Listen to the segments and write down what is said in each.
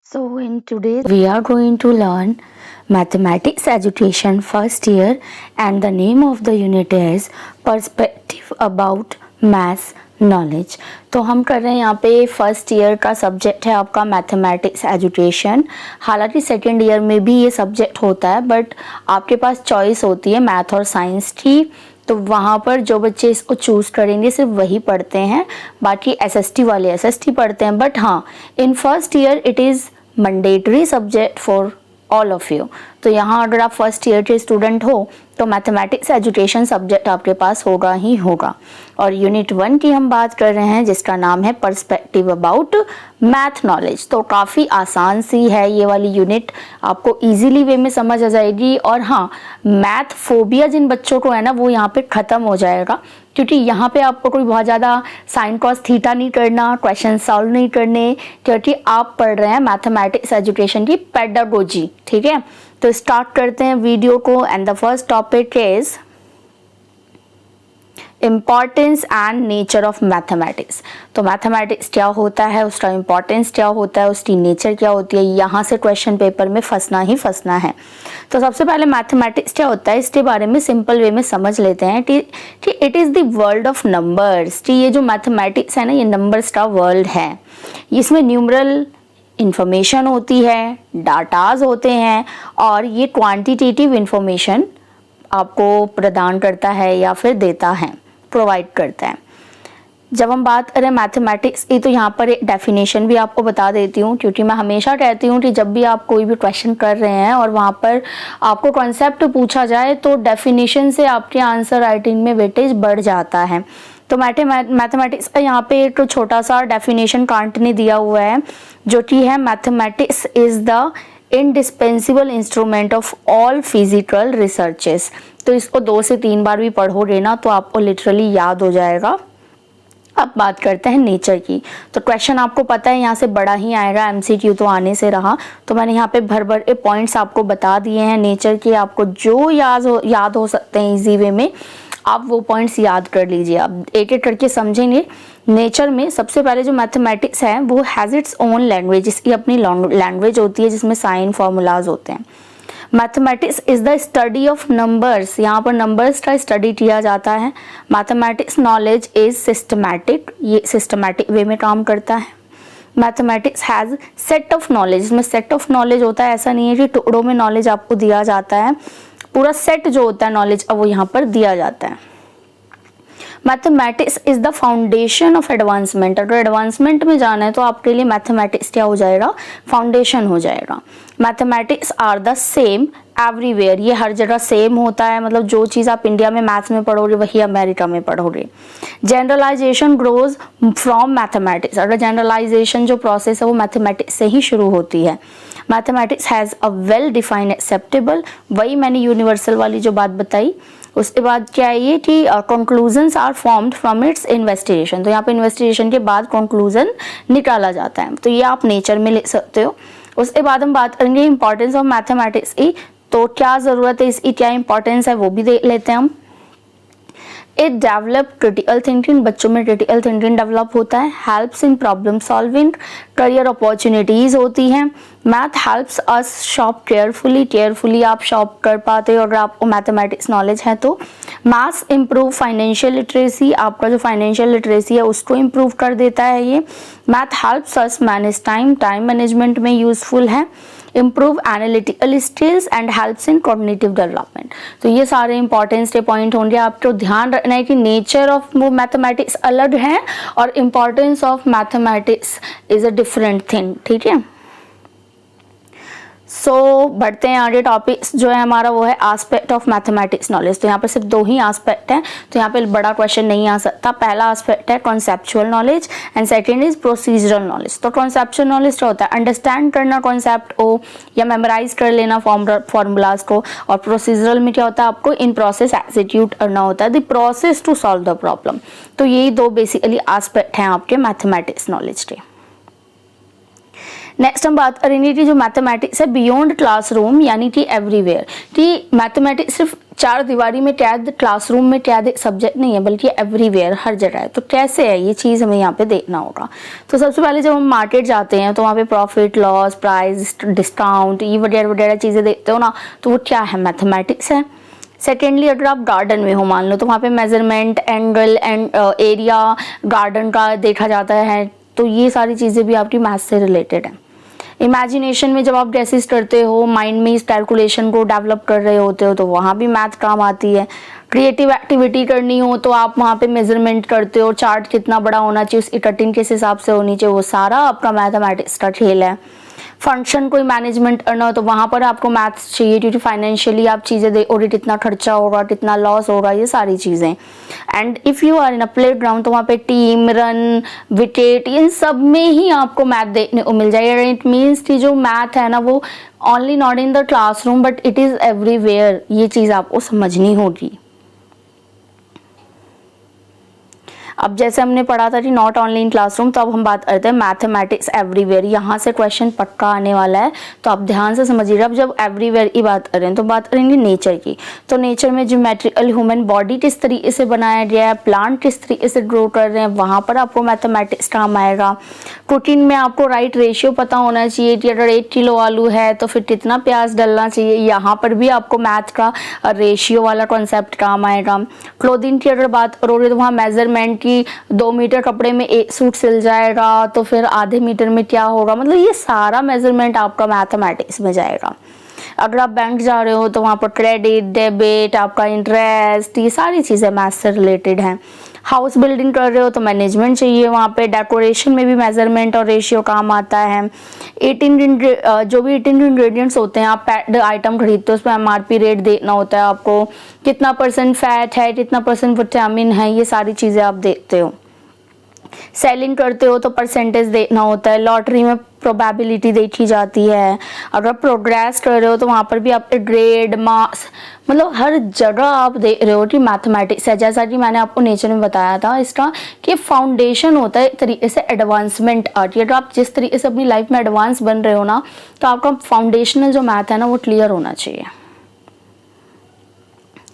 So in today we are going to learn mathematics education first year and the name of the unit is perspective about math knowledge. तो हम कर रहे हैं यहाँ पे first year का subject है आपका मैथमेटिक्स एजुकेशन। हालांकि सेकेंड ईयर में भी ये सब्जेक्ट होता है बट आपके पास चॉइस होती है मैथ और साइंस की, तो वहाँ पर जो बच्चे इसको चूज़ करेंगे सिर्फ वही पढ़ते हैं, बाकी एसएसटी वाले एसएसटी पढ़ते हैं। बट हाँ, in first year it is mandatory subject for all of you. तो यहाँ अगर आप फर्स्ट ईयर के स्टूडेंट हो तो मैथमेटिक्स एजुकेशन सब्जेक्ट आपके पास होगा ही होगा। और यूनिट 1 की हम बात कर रहे हैं जिसका नाम है पर्सपेक्टिव अबाउट मैथ नॉलेज। तो काफ़ी आसान सी है ये वाली यूनिट, आपको इजीली वे में समझ आ जाएगी। और हाँ, मैथ फोबिया जिन बच्चों को है ना वो यहाँ पे ख़त्म हो जाएगा, क्योंकि यहाँ पे आपको कोई बहुत ज़्यादा साइन कॉस थीटा नहीं करना, क्वेश्चन सॉल्व नहीं करने, क्योंकि आप पढ़ रहे हैं मैथमेटिक्स एजुकेशन की पेडागोजी। ठीक है, तो स्टार्ट करते हैं वीडियो को। And the first topic is importance and nature of mathematics. तो मैथमेटिक्स क्या होता है, उसका इम्पॉर्टेंस क्या होता है, उसकी नेचर क्या होती है, यहाँ से क्वेश्चन पेपर में फंसना ही फंसना है। तो सबसे पहले मैथमेटिक्स क्या होता है इसके बारे में सिंपल वे में समझ लेते हैं कि it is the world of numbers. कि ये जो मैथमेटिक्स है ना, ये नंबर्स का वर्ल्ड है। इसमें न्यूमरल इंफॉर्मेशन होती है, डाटाज होते हैं, और ये क्वांटिटेटिव इंफॉर्मेशन आपको प्रदान करता है या फिर देता है, प्रोवाइड करता है। जब हम बात करें मैथमेटिक्स की तो यहाँ पर एक डेफिनेशन भी आपको बता देती हूँ, क्योंकि मैं हमेशा कहती हूँ कि जब भी आप कोई भी क्वेश्चन कर रहे हैं और वहाँ पर आपको कॉन्सेप्ट पूछा जाए तो डेफिनेशन से आपके आंसर राइटिंग में वेटेज बढ़ जाता है। तो मैथमेटिक्स का यहाँ पे एक छोटा सा डेफिनेशन कांट ने दिया हुआ है, जो कि है mathematics is the indispensable instrument of all physical researches. तो इसको 2 से 3 बार भी पढ़ोगे ना तो आपको लिटरली याद हो जाएगा। अब बात करते हैं नेचर की। तो क्वेश्चन आपको पता है यहाँ से बड़ा ही आएगा, एमसीक्यू तो आने से रहा। तो मैंने यहाँ पे भर भर के पॉइंट्स आपको बता दिए हैं नेचर के, आपको जो याद हो सकते हैं इजी वे में आप वो पॉइंट्स याद कर लीजिए। आप एक एक करके समझेंगे। नेचर में सबसे पहले जो मैथमेटिक्स है वो हैज़ इट्स ओन लैंग्वेज, इसकी अपनी लैंग्वेज होती है जिसमें साइन फॉर्मूलाज होते हैं। Mathematics is the study of numbers, यहाँ पर नंबर्स का स्टडी किया जाता है। मैथमेटिक्स नॉलेज इज सिस्टमैटिक, ये सिस्टमैटिक वे में काम करता है। Mathematics has set of knowledge, इसमें सेट ऑफ नॉलेज होता है, ऐसा नहीं है कि टुकड़ों में नॉलेज आपको दिया जाता है, पूरा सेट जो होता है नॉलेज का वो यहाँ पर दिया जाता है। Mathematics is the foundation of advancement. अगर एडवांसमेंट में जाना है तो आपके लिए मैथमेटिक्स क्या हो जाएगा, फाउंडेशन हो जाएगा। Mathematics are the same everywhere, ये हर जगह सेम होता है, मतलब जो चीज़ आप इंडिया में मैथ्स में पढ़ोगे वही अमेरिका में पढ़ोगे। जनरलाइजेशन ग्रोज फ्रॉम मैथमेटिक्स, अगर जनरलाइजेशन जो प्रोसेस है वो मैथमेटिक्स से ही शुरू होती है। Mathematics has a well defined acceptable, वही मैंने यूनिवर्सल वाली जो बात बताई। उसके बाद क्या है ये कि conclusions are formed from its investigation. तो यहाँ पे इन्वेस्टिगेशन के बाद कंक्लूजन निकाला जाता है, तो ये आप नेचर में लिख सकते हो। उसके बाद हम बात करेंगे इंपॉर्टेंस ऑफ मैथमेटिक्स की। तो क्या ज़रूरत है इसकी, क्या इंपॉर्टेंस है वो भी देख लेते हैं हम। इट डेवलप क्रिटिकल थिंकिंग, बच्चों में क्रिटिकल थिंकिंग डेवलप होता है। Helps in problem solving, career opportunities होती हैं। Math helps us shop carefully आप शॉप कर पाते हो अगर आपको मैथमेटिक्स नॉलेज है तो। मैथ्स इम्प्रूव फाइनेंशियल लिटरेसी, आपका जो फाइनेंशियल लिटरेसी है उसको इम्प्रूव कर देता है ये। Math helps us manage time management में यूजफुल है। Improve analytical skills and helps in cognitive development. तो ये सारे इंपॉर्टेंस के पॉइंट होंगे। आपको ध्यान रखना है कि नेचर ऑफ मैथमेटिक्स अलग है और importance of mathematics is a different thing. ठीक है, सो बढ़ते हैं आगे। टॉपिक्स जो है हमारा वो है एस्पेक्ट ऑफ मैथमेटिक्स नॉलेज। तो यहाँ पर सिर्फ 2 ही एस्पेक्ट हैं, तो यहाँ पे बड़ा क्वेश्चन नहीं आ सकता। पहला एस्पेक्ट है conceptual knowledge and second is procedural knowledge. तो कॉन्सेप्चुअल नॉलेज क्या होता है, अंडरस्टैंड करना कॉन्सेप्ट को या मेमोराइज कर लेना फॉर्मूलाज को। और प्रोसीजरल में क्या होता है, आपको इन प्रोसेस एग्जीक्यूट करना होता है, the process to solve the problem. तो यही 2 बेसिकली एस्पेक्ट हैं आपके मैथमेटिक्स नॉलेज के। नेक्स्ट हम बात करेंगे कि जो मैथमेटिक्स है बियॉन्ड क्लासरूम यानी कि एवरीवेयर, कि मैथमेटिक्स सिर्फ चार दीवारी में कैद, क्लासरूम में कैद एक सब्जेक्ट नहीं है, बल्कि एवरीवेयर, हर जगह है। तो कैसे है ये चीज़ हमें यहाँ पे देखना होगा। तो सबसे पहले जब हम मार्केट जाते हैं तो वहाँ पे प्रॉफिट, लॉस, प्राइस, डिस्काउंट, ये वगैरह वगैरह चीज़ें देखते हो ना, तो वो क्या है, मैथमेटिक्स है। सेकेंडली अगर आप गार्डन में हो मान लो, तो वहाँ पे measurement, angle and area garden का देखा जाता है। तो ये सारी चीज़ें भी आपकी मैथ से रिलेटेड है। इमेजिनेशन में जब आप ड्रेसेस करते हो, माइंड में इस कैलकुलेशन को डेवलप कर रहे होते हो, तो वहाँ भी मैथ काम आती है। क्रिएटिव एक्टिविटी करनी हो तो आप वहाँ पे मेजरमेंट करते हो, चार्ट कितना बड़ा होना चाहिए, उसकी कटिंग किस हिसाब से होनी चाहिए, वो सारा आपका मैथमेटिक्स का खेल है। फंक्शन कोई मैनेजमेंट करना हो तो वहाँ पर आपको मैथ्स चाहिए, क्योंकि फाइनेंशियली आप चीज़ें देखोगे, कितना खर्चा होगा, कितना लॉस होगा, ये सारी चीज़ें। And if you are in a playground तो वहाँ पे टीम, रन, विकेट, इन सब में ही आपको मैथ देखने को मिल जाएगा। इट मीन्स कि जो मैथ है ना, वो only not in the classroom but it is everywhere. ये चीज़ आपको समझनी होगी। अब जैसे हमने पढ़ा था कि नॉट ओनली इन क्लासरूम, तो अब हम बात करते हैं मैथमेटिक्स एवरीवेयर। यहाँ से क्वेश्चन पक्का आने वाला है, तो आप ध्यान से समझिएगा। अब जब एवरीवेयर की बात करें तो बात करेंगे नेचर की। तो नेचर में ज्योमेट्रिकल ह्यूमन बॉडी किस तरीके से बनाया गया है, प्लांट किस तरीके से ग्रो कर रहे हैं, वहाँ पर आपको मैथमेटिक्स काम आएगा। कुकिंग में आपको राइट रेशियो पता होना चाहिए कि अगर 1 किलो आलू है तो फिर कितना प्याज डलना चाहिए, यहाँ पर भी आपको मैथ का रेशियो वाला कॉन्सेप्ट काम आएगा। क्लोथिंग की अगर बात करोगे तो वहाँ मेजरमेंट कि 2 मीटर कपड़े में 1 सूट सिल जाएगा, तो फिर आधे मीटर में क्या होगा, मतलब ये सारा मेजरमेंट आपका मैथमेटिक्स में जाएगा। अगर आप बैंक जा रहे हो तो वहाँ पर क्रेडिट, डेबिट, आपका इंटरेस्ट, ये सारी चीज़ें मैथ से रिलेटेड हैं। हाउस बिल्डिंग कर रहे हो तो मैनेजमेंट चाहिए, वहाँ पे डेकोरेशन में भी मेजरमेंट और रेशियो काम आता है। 18 जो भी 18 इंग्रेडिएंट्स होते हैं, आप पैक्ड आइटम खरीदते हो, उस पर MRP रेट देखना होता है आपको, कितना % फैट है, कितना % विटामिन है, ये सारी चीज़ें आप देखते हो। सेलिंग करते हो तो परसेंटेज देखना होता है। लॉटरी में प्रोबेबिलिटी देखी जाती है। अगर प्रोग्रेस कर रहे हो तो वहाँ पर भी आपके ग्रेड, मार्क्स, मतलब हर जगह आप देख रहे हो कि मैथमेटिक्स है। जैसा कि मैंने आपको नेचर में बताया था इसका, कि फाउंडेशन होता है एक तरीके से एडवांसमेंट आर्ट। अगर आप जिस तरीके से अपनी लाइफ में एडवांस बन रहे हो ना, तो आपका फाउंडेशनल जो मैथ है ना, वो क्लियर होना चाहिए।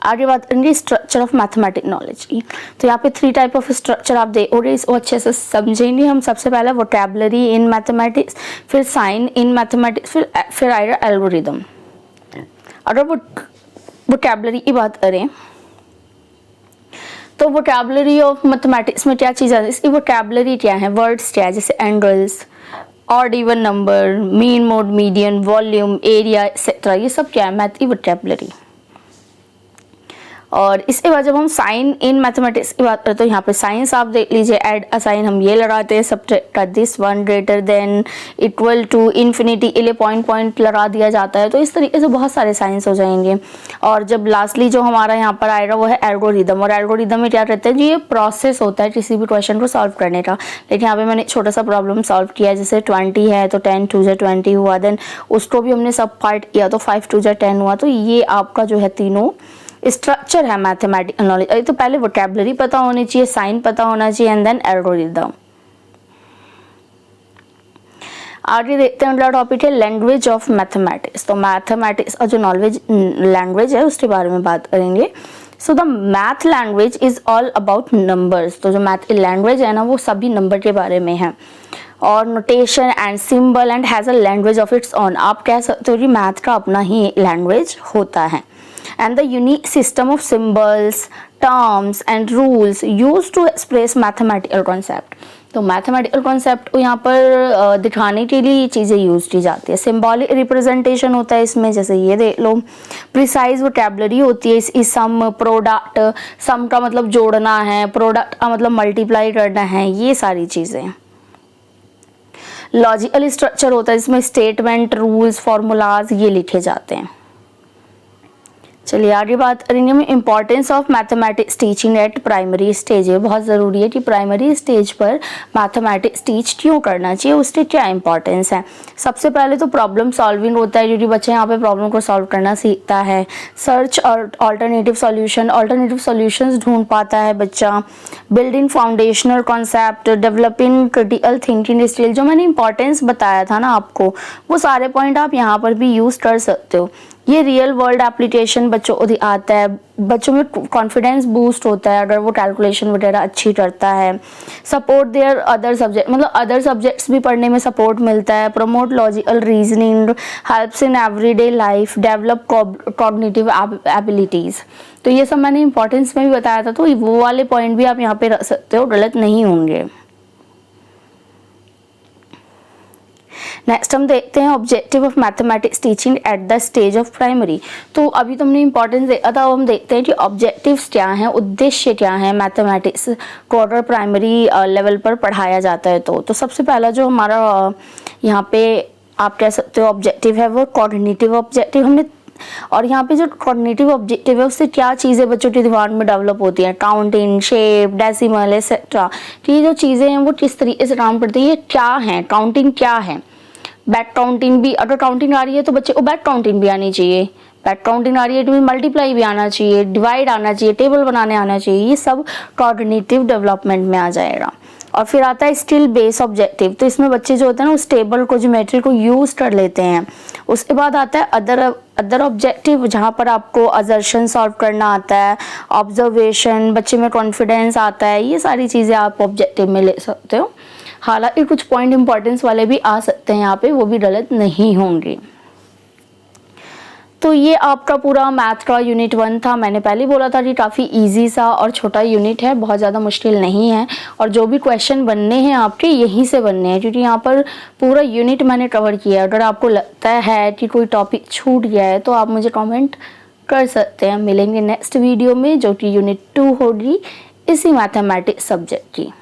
आगे बात करेंगे स्ट्रक्चर ऑफ मैथमेटिक नॉलेज की। तो यहाँ पे 3 टाइप ऑफ स्ट्रक्चर आप देखोगे, इसको अच्छे से समझेंगे हम। सबसे पहले वोकैबुलरी इन मैथमेटिक्स, फिर साइन इन मैथमेटिक्स, फिर आएगा एल्गोरिदम। अगर वोकैबुलरी की बात करें तो वोकैबुलरी ऑफ मैथमेटिक्स में क्या चीज़ है, इसकी वोकैबुलरी क्या है, वर्ड्स क्या है, जैसे angles, odd even number, mean, mode, median, volume, area etcetera, ये सब क्या है, मैथ की वोकैबुलरी। और इसके बाद जब हम साइन इन मैथमेटिक्स की बात करते हैं तो यहाँ पे साइंस आप देख लीजिए, ऐड अ साइन हम ये लगाते हैं, subtract this one, greater than, equal to, infinity, इले पॉइंट लगा दिया जाता है। तो इस तरीके से बहुत सारे साइंस हो जाएंगे। और जब लास्टली जो हमारा यहाँ पर आएगा वो है एल्गोरिदम। और एल्गोरिदम में क्या कहते हैं जी, ये प्रोसेस होता है किसी भी क्वेश्चन को सॉल्व करने का। लेकिन यहाँ पे मैंने छोटा सा प्रॉब्लम सॉल्व किया है, जैसे 20 है तो 10 2 जा 20 हुआ, देन उसको भी हमने सब पार्ट किया तो 5 2 जा 10 हुआ। तो ये आपका जो है तीनों स्ट्रक्चर है मैथमेटिकल नॉलेज। तो पहले वोकैबुलरी पता होनी चाहिए, साइन पता होना चाहिए, एंड देन एल्गोरिदम। आगे देखते हैं अगला टॉपिक है लैंग्वेज ऑफ मैथमेटिक्स। तो मैथमेटिक्स का जो नॉलेज लैंग्वेज है उसके बारे में बात करेंगे। So the math language is all about numbers. तो जो मैथ लैंग्वेज है ना, वो सभी नंबर के बारे में है, और notation and symbol, and has a language of its on. आप कह सकते हो कि मैथ का अपना ही लैंग्वेज होता है। And the unique system of symbols, terms and rules used to express mathematical concept। तो मैथमेटिकल कॉन्सेप्ट को यहाँ पर दिखाने के लिए ये चीज़ें यूज की जाती है। सिम्बॉलिक रिप्रेजेंटेशन होता है इसमें, जैसे ये देख लो। प्रिसाइज वोकैबुलरी होती है इसकी, सम, प्रोडक्ट, सम का मतलब जोड़ना है, प्रोडक्ट का मतलब मल्टीप्लाई करना है, ये सारी चीज़ें। लॉजिकल स्ट्रक्चर होता है इसमें, स्टेटमेंट, रूल्स, फॉर्मूलाज ये लिखे जाते हैं। चलिए आगे बात करेंगे हम importance of mathematics teaching eight primary stage. ये बहुत ज़रूरी है कि प्राइमरी स्टेज पर मैथमेटिक्स टीच क्यों करना चाहिए, उसके क्या इंपॉर्टेंस है। सबसे पहले तो प्रॉब्लम सॉल्विंग होता है, क्योंकि बच्चे यहाँ पे प्रॉब्लम को सॉल्व करना सीखता है। सर्च और ऑल्टरनेटिव सॉल्यूशंस ढूंढ पाता है बच्चा। Building foundational concept, developing critical thinking skill, जो मैंने इंपॉर्टेंस बताया था ना आपको, वो सारे पॉइंट आप यहाँ पर भी यूज़ कर सकते हो। ये रियल वर्ल्ड एप्लीकेशन बच्चों को आता है, बच्चों में कॉन्फिडेंस बूस्ट होता है अगर वो कैलकुलेशन वगैरह अच्छी करता है। सपोर्ट देयर अदर सब्जेक्ट, मतलब अदर सब्जेक्ट्स भी पढ़ने में सपोर्ट मिलता है। Promote logical reasoning, helps in everyday life, develop cognitive abilities. तो ये सब मैंने इंपॉर्टेंस में भी बताया था, तो वो वाले पॉइंट भी आप यहाँ पे रख सकते हो, गलत नहीं होंगे। नेक्स्ट हम देखते हैं objective of mathematics teaching at the stage of primary. तो अभी तुमने इंपॉर्टेंस देखा था, हम देखते हैं कि ऑब्जेक्टिव्स क्या हैं, उद्देश्य क्या है मैथमेटिक्स को अगर प्राइमरी लेवल पर पढ़ाया जाता है। तो सबसे पहला जो हमारा यहाँ पे आप कह सकते हो ऑब्जेक्टिव है वो कॉग्निटिव ऑब्जेक्टिव। हमने और यहाँ पे जो कॉग्निटिव ऑब्जेक्टिव है उससे क्या चीज़ें बच्चों के दिमाग में डेवलप होती हैं, काउंटिंग, शेप, डेसिमल एक्सेट्रा। तो ये जो चीज़ें हैं वो किस तरीके से काम करती हैं, ये क्या है, काउंटिंग क्या है। बैक काउंटिंग भी, अगर काउंटिंग आ रही है तो बच्चे को बैक काउंटिंग भी आनी चाहिए। बैक काउंटिंग आ रही है तो मल्टीप्लाई भी आना चाहिए, डिवाइड आना चाहिए, टेबल बनाने आना चाहिए। ये सब कॉग्निटिव डेवलपमेंट में आ जाएगा। और फिर आता है स्किल बेस ऑब्जेक्टिव। तो इसमें बच्चे जो होते हैं ना उस टेबल को, ज्योमेट्री को यूज कर लेते हैं। उसके बाद आता है अदर ऑब्जेक्टिव, जहाँ पर आपको असर्शन सॉल्व करना आता है, ऑब्जर्वेशन, बच्चे में कॉन्फिडेंस आता है। ये सारी चीज़ें आप ऑब्जेक्टिव में ले सकते हो। हालांकि कुछ पॉइंट इंपॉर्टेंस वाले भी आ सकते हैं यहाँ पे, वो भी गलत नहीं होंगे। तो ये आपका पूरा मैथ का यूनिट 1 था। मैंने पहले बोला था कि काफ़ी इजी सा और छोटा यूनिट है, बहुत ज़्यादा मुश्किल नहीं है। और जो भी क्वेश्चन बनने हैं आपके यहीं से बनने हैं, क्योंकि यहाँ पर पूरा यूनिट मैंने कवर किया है। अगर आपको लगता है कि कोई टॉपिक छूट गया है तो आप मुझे कमेंट कर सकते हैं। मिलेंगे नेक्स्ट वीडियो में, जो कि यूनिट 2 होगी इसी मैथमेटिक्स सब्जेक्ट की।